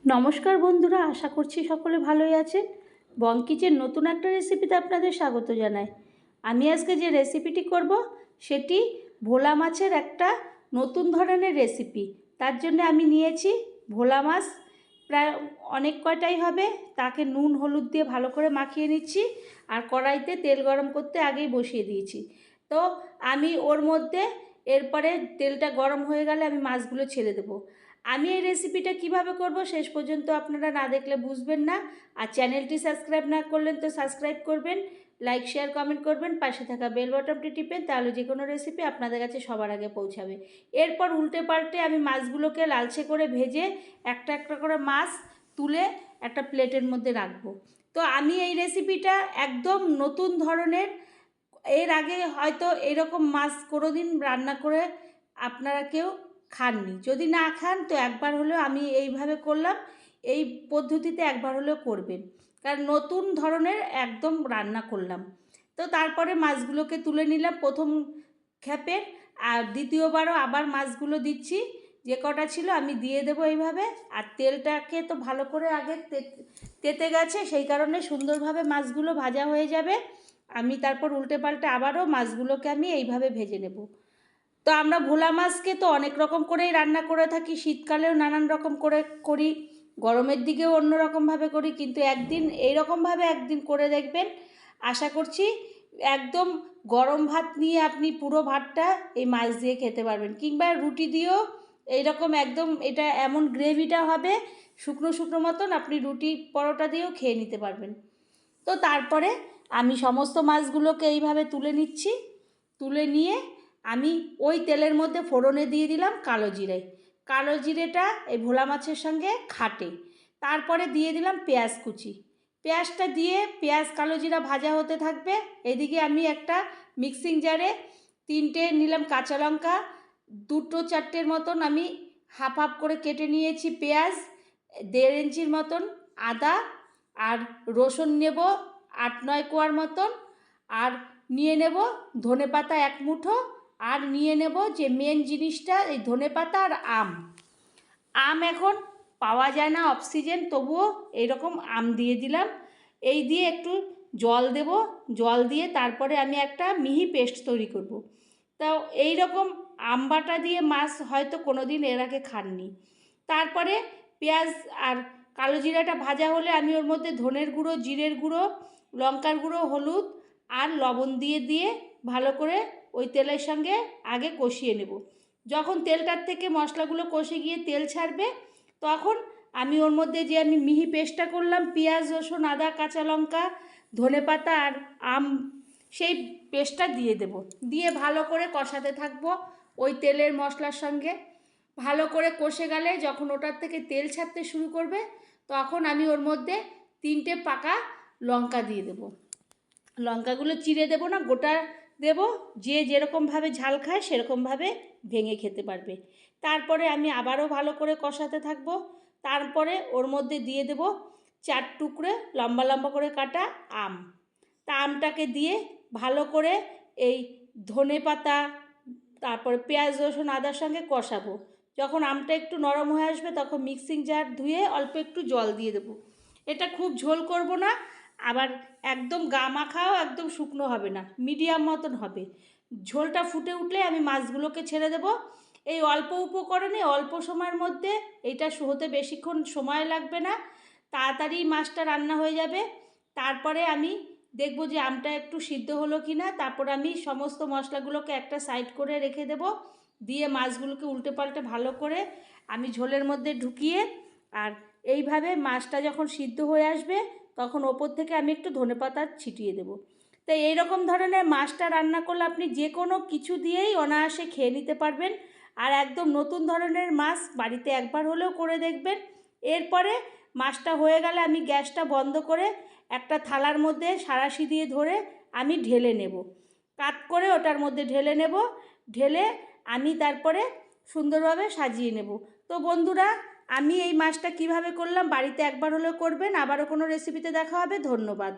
নমস্কার বন্ধুরা, আশা করছি সকলে ভালোই আছেন। বঙ্কিচের নতুন একটা রেসিপিতে আপনাদের স্বাগত জানাই। আমি আজকে যে রেসিপিটি করব সেটি ভোলা মাছের একটা নতুন ধরনের রেসিপি। তার জন্য আমি নিয়েছি ভোলা মাছ, প্রায় অনেক কয়টাই হবে। তাকে নুন হলুদ দিয়ে ভালো করে মাখিয়ে নিচ্ছি আর কড়াইতে তেল গরম করতে আগেই বসিয়ে দিয়েছি। তো আমি ওর মধ্যে এরপরে তেলটা গরম হয়ে গেলে আমি মাছগুলো ছেড়ে দেবো। আমি এই রেসিপিটা কিভাবে করব শেষ পর্যন্ত আপনারা না দেখলে বুঝবেন না। আর চ্যানেলটি সাবস্ক্রাইব না করলেন তো সাবস্ক্রাইব করবেন, লাইক শেয়ার কমেন্ট করবেন, পাশে থাকা বেল বাটনটি টিপেন, তাহলে যে কোনো রেসিপি আপনাদের কাছে সবার আগে পৌঁছাবে। এরপর উল্টে পাল্টে আমি মাছগুলোকে লালচে করে ভেজে একটা একটা করে মাছ তুলে একটা প্লেটের মধ্যে রাখবো। তো আমি এই রেসিপিটা একদম নতুন ধরনের, এর আগে হয়তো এরকম মাছ কোনোদিন রান্না করে আপনারা কেউ খাননি। যদি না খান তো একবার হলেও আমি এইভাবে করলাম, এই পদ্ধতিতে একবার হলেও করবেন, কারণ নতুন ধরনের একদম রান্না করলাম। তো তারপরে মাছগুলোকে তুলে নিলাম প্রথম খ্যাপে, আর দ্বিতীয়বারও আবার মাছগুলো দিচ্ছি। যে কটা ছিল আমি দিয়ে দেবো এইভাবে। আর তেলটাকে তো ভালো করে আগে তেতে গেছে, সেই কারণে সুন্দরভাবে মাছগুলো ভাজা হয়ে যাবে। আমি তারপর উল্টে পাল্টে আবারও মাছগুলোকে আমি এইভাবে ভেজে নেব। তো আমরা ভোলা মাছকে তো অনেক রকম করেই রান্না করে থাকি, শীতকালেও নানান রকম করে করি, গরমের দিকেও অন্য রকমভাবে করি, কিন্তু একদিন এইরকমভাবে একদিন করে দেখবেন। আশা করছি একদম গরম ভাত নিয়ে আপনি পুরো ভাতটা এই মাছ দিয়ে খেতে পারবেন, কিংবা রুটি দিয়েও এইরকম একদম এটা এমন গ্রেভিটা হবে শুকনো শুকনো মতন, আপনি রুটি পরোটা দিয়েও খেয়ে নিতে পারবেন। তো তারপরে আমি সমস্ত মাছগুলোকে এইভাবে তুলে নিচ্ছি। তুলে নিয়ে আমি ওই তেলের মধ্যে ফোড়নে দিয়ে দিলাম কালো জিরে। কালো জিরেটা এই ভোলা মাছের সঙ্গে খাটে। তারপরে দিয়ে দিলাম পেঁয়াজ কুচি। পেঁয়াজটা দিয়ে পেঁয়াজ কালো জিরা ভাজা হতে থাকবে। এদিকে আমি একটা মিক্সিং জারে 3টে নিলাম কাঁচা লঙ্কা, 2-4টের মতন আমি হাফ হাফ করে কেটে নিয়েছি পেঁয়াজ, 1.5 ইঞ্চির মতন আদা, আর রসুন নেব 8-9 কোয়ার মতন, আর নিয়ে নেব ধনেপাতা 1 মুঠো, আর নিয়ে নেব যে মেন জিনিসটা এই ধনেপাতা আর আম। আম এখন পাওয়া যায় না, অফ সিজন, তবুও এইরকম আম দিয়ে দিলাম। এই দিয়ে একটু জল দেব, জল দিয়ে তারপরে আমি একটা মিহি পেস্ট তৈরি করব। তাও এই রকম আম বাটা দিয়ে মাছ হয়তো কোনো দিন এর আগে খাননি। তারপরে পেঁয়াজ আর কালো জিরাটা ভাজা হলে আমি ওর মধ্যে ধনের গুঁড়ো, জিরের গুঁড়ো, লঙ্কার গুঁড়ো, হলুদ আর লবণ দিয়ে দিয়ে ভালো করে ওই তেলের সঙ্গে আগে কষিয়ে নেব। যখন তেলটার থেকে মশলাগুলো কষে গিয়ে তেল ছাড়বে, তখন আমি ওর মধ্যে যে আমি মিহি পেস্টটা করলাম পেঁয়াজ, রসুন, আদা, কাঁচা লঙ্কা, ধনেপাতা আর আম, সেই পেস্টটা দিয়ে দেব। দিয়ে ভালো করে কষাতে থাকবো ওই তেলের মশলার সঙ্গে। ভালো করে কষে গেলে যখন ওটার থেকে তেল ছাড়তে শুরু করবে, তখন আমি ওর মধ্যে 3টে পাকা লঙ্কা দিয়ে দেব। লঙ্কাগুলো চিড়ে দেব না, গোটা দেব, যে যেরকমভাবে ঝাল খায় সেরকমভাবে ভেঙে খেতে পারবে। তারপরে আমি আবারও ভালো করে কষাতে থাকব। তারপরে ওর মধ্যে দিয়ে দেব 4 টুকরো লম্বা লম্বা করে কাটা আম। তা আমটাকে দিয়ে ভালো করে এই ধনে পাতা, তারপরে পেঁয়াজ, রসুন, আদার সঙ্গে কষাবো। যখন আমটা একটু নরম হয়ে আসবে তখন মিক্সিং জার ধুয়ে অল্প একটু জল দিয়ে দেবো। এটা খুব ঝোল করব না, আবার একদম গা মাখাও একদম শুকনো হবে না, মিডিয়াম মতন হবে। ঝোলটা ফুটে উঠলে আমি মাছগুলোকে ছেড়ে দেব। এই অল্প উপকরণে অল্প সময়ের মধ্যে এইটা হতে বেশিক্ষণ সময় লাগবে না, তাড়াতাড়ি মাছটা রান্না হয়ে যাবে। তারপরে আমি দেখব যে আমটা একটু সিদ্ধ হলো কি না, তারপর আমি সমস্ত মশলাগুলোকে একটা সাইড করে রেখে দেব। দিয়ে মাছগুলোকে উল্টে পাল্টে ভালো করে আমি ঝোলের মধ্যে ঢুকিয়ে, আর এইভাবে মাছটা যখন সিদ্ধ হয়ে আসবে তখন ওপর থেকে আমি একটু ধনেপাতা ছিটিয়ে দেব। তো এইরকম ধরনের মাছটা রান্না করলে আপনি যে কোনো কিছু দিয়েই অনায়াসে খেয়ে নিতে পারবেন। আর একদম নতুন ধরনের মাছ, বাড়িতে একবার হলেও করে দেখবেন। এরপরে মাছটা হয়ে গেলে আমি গ্যাসটা বন্ধ করে একটা থালার মধ্যে সাঁড়াশি দিয়ে ধরে আমি ঢেলে নেব, কাত করে ওটার মধ্যে ঢেলে নেব। ঢেলে আমি তারপরে সুন্দরভাবে সাজিয়ে নেব। তো বন্ধুরা, আমি এই মাছটা কিভাবে করলাম বাড়িতে একবার হলেও করবেন। আবারও কোনো রেসিপিতে দেখা হবে। ধন্যবাদ।